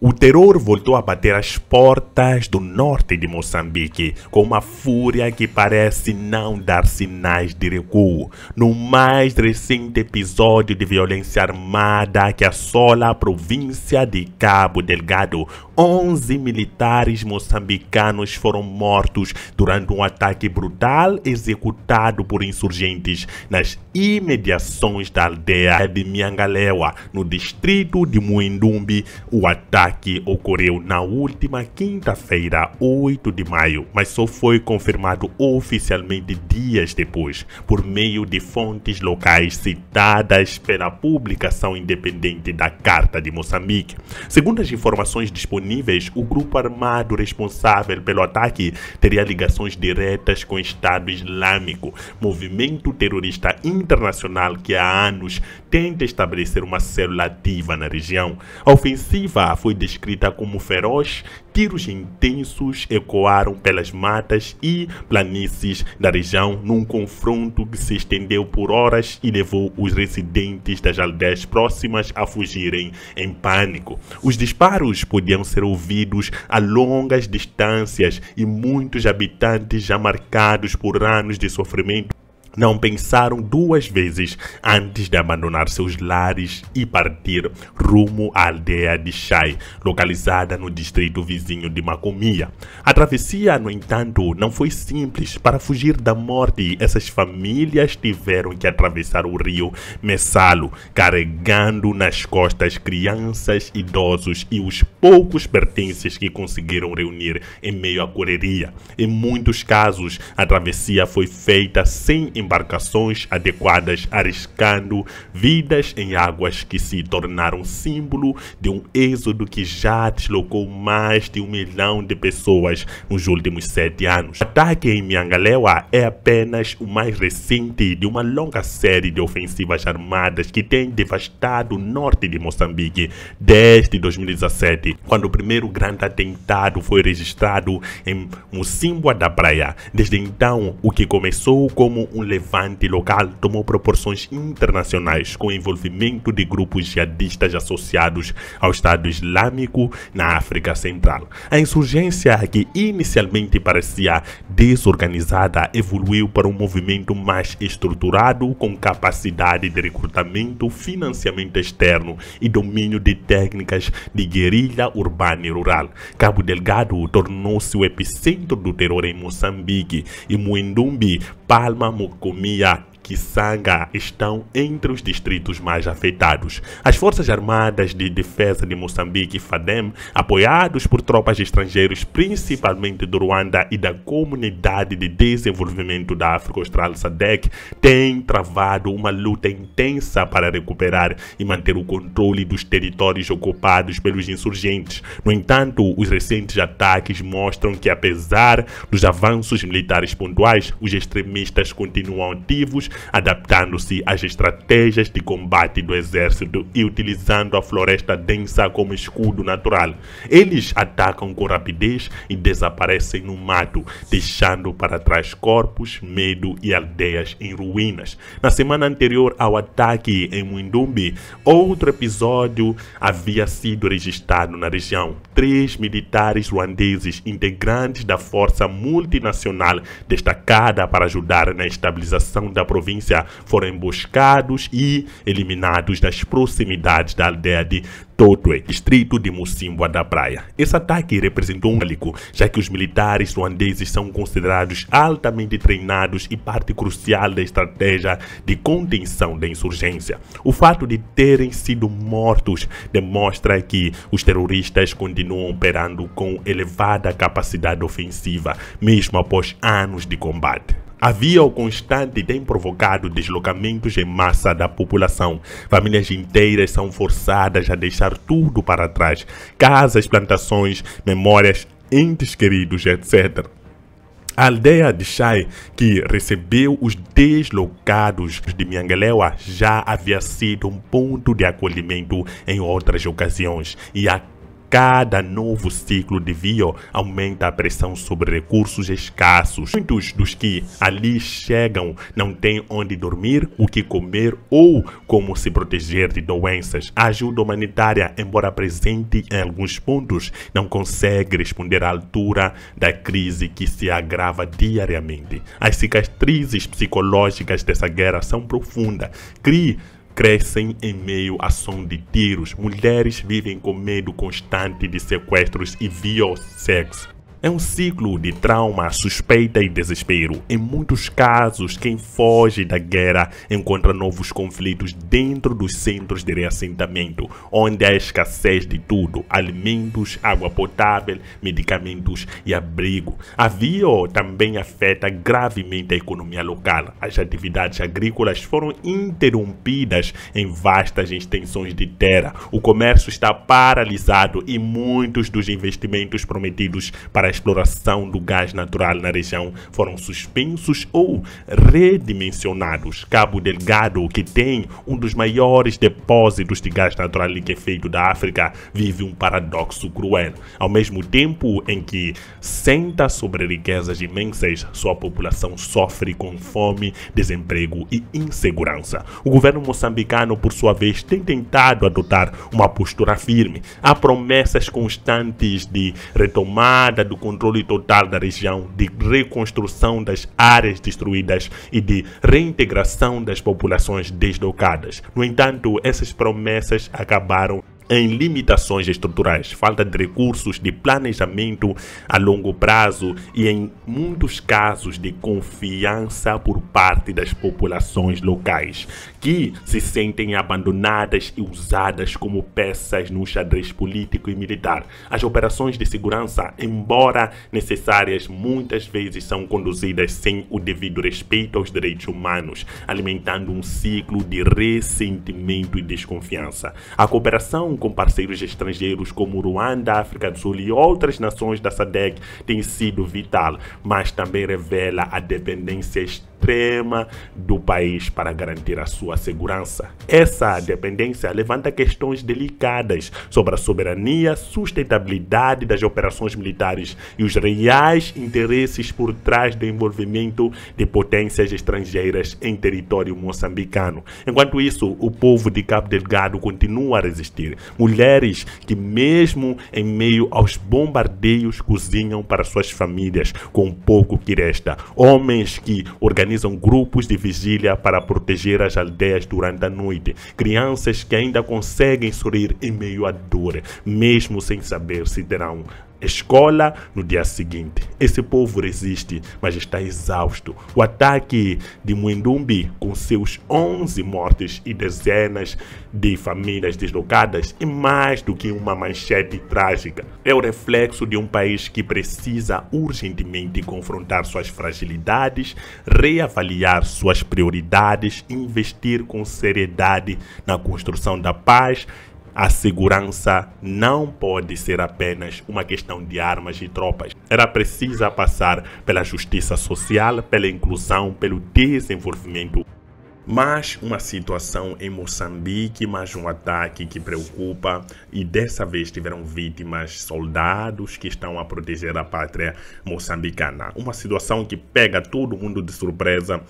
O terror voltou a bater as portas do norte de Moçambique com uma fúria que parece não dar sinais de recuo. No mais recente episódio de violência armada que assola a província de Cabo Delgado, 11 militares moçambicanos foram mortos durante um ataque brutal executado por insurgentes nas imediações da aldeia de Miangalewa, no distrito de Muindumbi. O ataque ocorreu na última quinta-feira, 8 de maio, mas só foi confirmado oficialmente dias depois, por meio de fontes locais citadas pela publicação independente da Carta de Moçambique. Segundo as informações disponíveis, o grupo armado responsável pelo ataque teria ligações diretas com o Estado Islâmico, movimento terrorista internacional que há anos tenta estabelecer uma célula ativa na região. A ofensiva foi descrita como feroz, tiros intensos ecoaram pelas matas e planícies da região num confronto que se estendeu por horas e levou os residentes das aldeias próximas a fugirem em pânico. Os disparos podiam ser ouvidos a longas distâncias e muitos habitantes, já marcados por anos de sofrimento, não pensaram duas vezes antes de abandonar seus lares e partir rumo à aldeia de Chai, localizada no distrito vizinho de Macomia. A travessia, no entanto, não foi simples. Para fugir da morte, essas famílias tiveram que atravessar o rio Messalo, carregando nas costas crianças, idosos e os poucos pertences que conseguiram reunir em meio à correria. Em muitos casos, a travessia foi feita sem embarcações adequadas, arriscando vidas em águas que se tornaram símbolo de um êxodo que já deslocou mais de 1 milhão de pessoas nos últimos 7 anos. O ataque em Miangalewa é apenas o mais recente de uma longa série de ofensivas armadas que tem devastado o norte de Moçambique desde 2017, quando o primeiro grande atentado foi registrado em Mocímboa da Praia. Desde então, o que começou como um levante local tomou proporções internacionais, com o envolvimento de grupos jihadistas associados ao Estado Islâmico na África Central. A insurgência, que inicialmente parecia desorganizada, evoluiu para um movimento mais estruturado, com capacidade de recrutamento, financiamento externo e domínio de técnicas de guerrilha urbana e rural. Cabo Delgado tornou-se o epicentro do terror em Moçambique e Muindumbi, Palma, Macomia, Kisanga estão entre os distritos mais afetados. As Forças Armadas de Defesa de Moçambique, FADEM, apoiados por tropas estrangeiras, principalmente do Ruanda e da Comunidade de Desenvolvimento da África Austral, SADC, têm travado uma luta intensa para recuperar e manter o controle dos territórios ocupados pelos insurgentes. No entanto, os recentes ataques mostram que, apesar dos avanços militares pontuais, os extremistas continuam ativos, adaptando-se às estratégias de combate do exército e utilizando a floresta densa como escudo natural. Eles atacam com rapidez e desaparecem no mato, deixando para trás corpos, medo e aldeias em ruínas. Na semana anterior ao ataque em Muindumbi, outro episódio havia sido registrado na região. 3 militares ruandeses, integrantes da força multinacional destacada para ajudar na estabilização da província, foram emboscados e eliminados das proximidades da aldeia de Totwe, distrito de Mocímboa da Praia. Esse ataque representou um pánico, já que os militares ruandeses são considerados altamente treinados e parte crucial da estratégia de contenção da insurgência. O fato de terem sido mortos demonstra que os terroristas continuam operando com elevada capacidade ofensiva, mesmo após anos de combate. Havia o constante e tem provocado deslocamentos em massa da população. Famílias inteiras são forçadas a deixar tudo para trás: casas, plantações, memórias, entes queridos, etc. A aldeia de Chai, que recebeu os deslocados de Miangalewa, já havia sido um ponto de acolhimento em outras ocasiões e a cada novo ciclo de Vio aumenta a pressão sobre recursos escassos. Muitos dos que ali chegam não têm onde dormir, o que comer ou como se proteger de doenças. A ajuda humanitária, embora presente em alguns pontos, não consegue responder à altura da crise que se agrava diariamente. As cicatrizes psicológicas dessa guerra são profundas. Crescem em meio a som de tiros. Mulheres vivem com medo constante de sequestros e sexo. É um ciclo de trauma, suspeita e desespero. Em muitos casos, quem foge da guerra encontra novos conflitos dentro dos centros de reassentamento, onde há escassez de tudo: alimentos, água potável, medicamentos e abrigo. A Vio também afeta gravemente a economia local. As atividades agrícolas foram interrompidas em vastas extensões de terra. O comércio está paralisado e muitos dos investimentos prometidos para a exploração do gás natural na região foram suspensos ou redimensionados. Cabo Delgado, que tem um dos maiores depósitos de gás natural liquefeito da África, vive um paradoxo cruel. Ao mesmo tempo em que senta sobre riquezas imensas, sua população sofre com fome, desemprego e insegurança. O governo moçambicano, por sua vez, tem tentado adotar uma postura firme. Há promessas constantes de retomada do controle total da região, de reconstrução das áreas destruídas e de reintegração das populações deslocadas. No entanto, essas promessas acabaram em limitações estruturais, falta de recursos, de planejamento a longo prazo e, em muitos casos, de confiança por parte das populações locais, que se sentem abandonadas e usadas como peças no xadrez político e militar. As operações de segurança, embora necessárias, muitas vezes são conduzidas sem o devido respeito aos direitos humanos, alimentando um ciclo de ressentimento e desconfiança. A cooperação com parceiros estrangeiros como Ruanda, África do Sul e outras nações da SADC tem sido vital, mas também revela a dependência extrema do país para garantir a sua segurança. Essa dependência levanta questões delicadas sobre a soberania, sustentabilidade das operações militares e os reais interesses por trás do envolvimento de potências estrangeiras em território moçambicano. Enquanto isso, o povo de Cabo Delgado continua a resistir. Mulheres que, mesmo em meio aos bombardeios, cozinham para suas famílias com pouco que resta. Homens que organizam grupos de vigília para proteger as aldeias durante a noite. Crianças que ainda conseguem sorrir em meio à dor, mesmo sem saber se terão escola no dia seguinte. Esse povo resiste, mas está exausto. O ataque de Muendumbi, com seus 11 mortes e dezenas de famílias deslocadas, é mais do que uma manchete trágica. É o reflexo de um país que precisa urgentemente confrontar suas fragilidades, reavaliar suas prioridades, investir com seriedade na construção da paz. A segurança não pode ser apenas uma questão de armas e tropas. Ela precisa passar pela justiça social, pela inclusão, pelo desenvolvimento. Mas uma situação em Moçambique, mais um ataque que preocupa, e dessa vez tiveram vítimas, soldados que estão a proteger a pátria moçambicana. Uma situação que pega todo mundo de surpresa,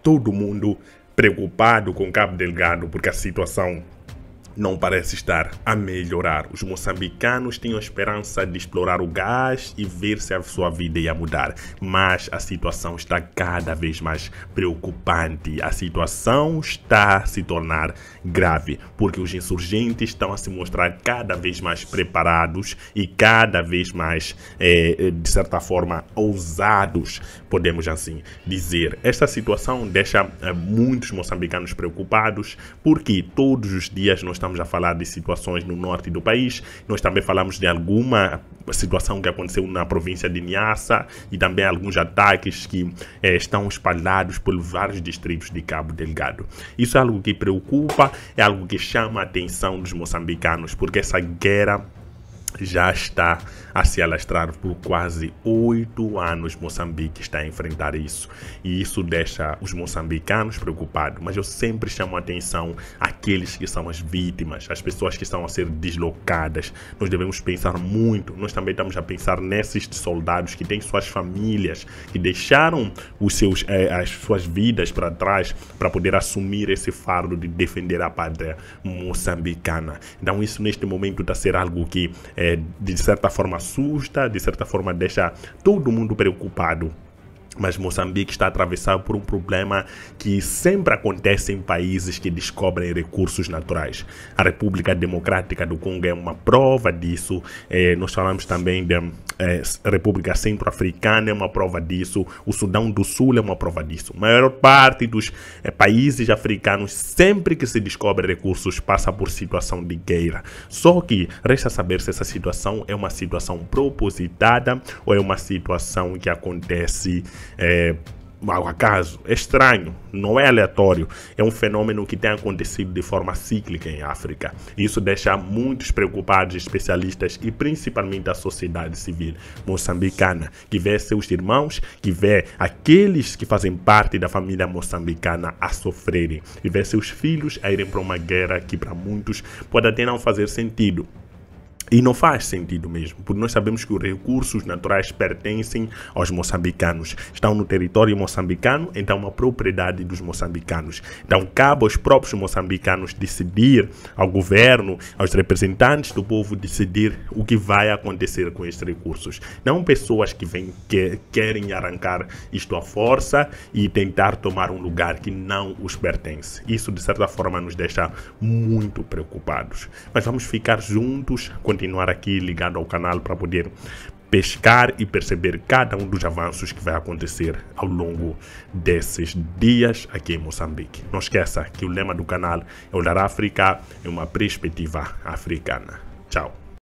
todo mundo preocupado com Cabo Delgado, porque a situação não parece estar a melhorar. Os moçambicanos tinham a esperança de explorar o gás e ver se a sua vida ia mudar, mas a situação está cada vez mais preocupante. A situação está a se tornar grave, porque os insurgentes estão a se mostrar cada vez mais preparados e cada vez mais, de certa forma, ousados, podemos assim dizer. Esta situação deixa muitos moçambicanos preocupados, porque todos os dias nós estamos a falar de situações no norte do país. Nós também falamos de alguma situação que aconteceu na província de Niassa e também alguns ataques que estão espalhados por vários distritos de Cabo Delgado. Isso é algo que preocupa, é algo que chama a atenção dos moçambicanos, porque essa guerra já está a se alastrar por quase 8 anos. Moçambique está a enfrentar isso. E isso deixa os moçambicanos preocupados. Mas eu sempre chamo a atenção àqueles que são as vítimas, as pessoas que estão a ser deslocadas. Nós devemos pensar muito. Nós também estamos a pensar nesses soldados que têm suas famílias, que deixaram as suas vidas para trás para poder assumir esse fardo de defender a pátria moçambicana. Então isso neste momento está a ser algo que de certa forma assusta, de certa forma deixa todo mundo preocupado. Mas Moçambique está atravessado por um problema que sempre acontece em países que descobrem recursos naturais. A República Democrática do Congo é uma prova disso. Nós falamos também da República Centro-Africana, é uma prova disso. O Sudão do Sul é uma prova disso. A maior parte dos países africanos, sempre que se descobre recursos, passa por situação de guerra. Só que resta saber se essa situação é uma situação propositada ou é uma situação que acontece ao acaso. É estranho, não é aleatório, é um fenômeno que tem acontecido de forma cíclica em África. Isso deixa muitos preocupados, especialistas e principalmente a sociedade civil moçambicana, que vê seus irmãos, que vê aqueles que fazem parte da família moçambicana a sofrerem, e vê seus filhos a irem para uma guerra que para muitos pode até não fazer sentido. E não faz sentido mesmo, porque nós sabemos que os recursos naturais pertencem aos moçambicanos. Estão no território moçambicano, então é uma propriedade dos moçambicanos. Então cabe aos próprios moçambicanos decidir, ao governo, aos representantes do povo decidir o que vai acontecer com estes recursos. Não pessoas que querem arrancar isto à força e tentar tomar um lugar que não os pertence. Isso de certa forma nos deixa muito preocupados. Mas vamos ficar juntos, continuar aqui ligado ao canal para poder pescar e perceber cada um dos avanços que vai acontecer ao longo desses dias aqui em Moçambique. Não esqueça que o lema do canal é Olhar África, é uma perspectiva africana. Tchau.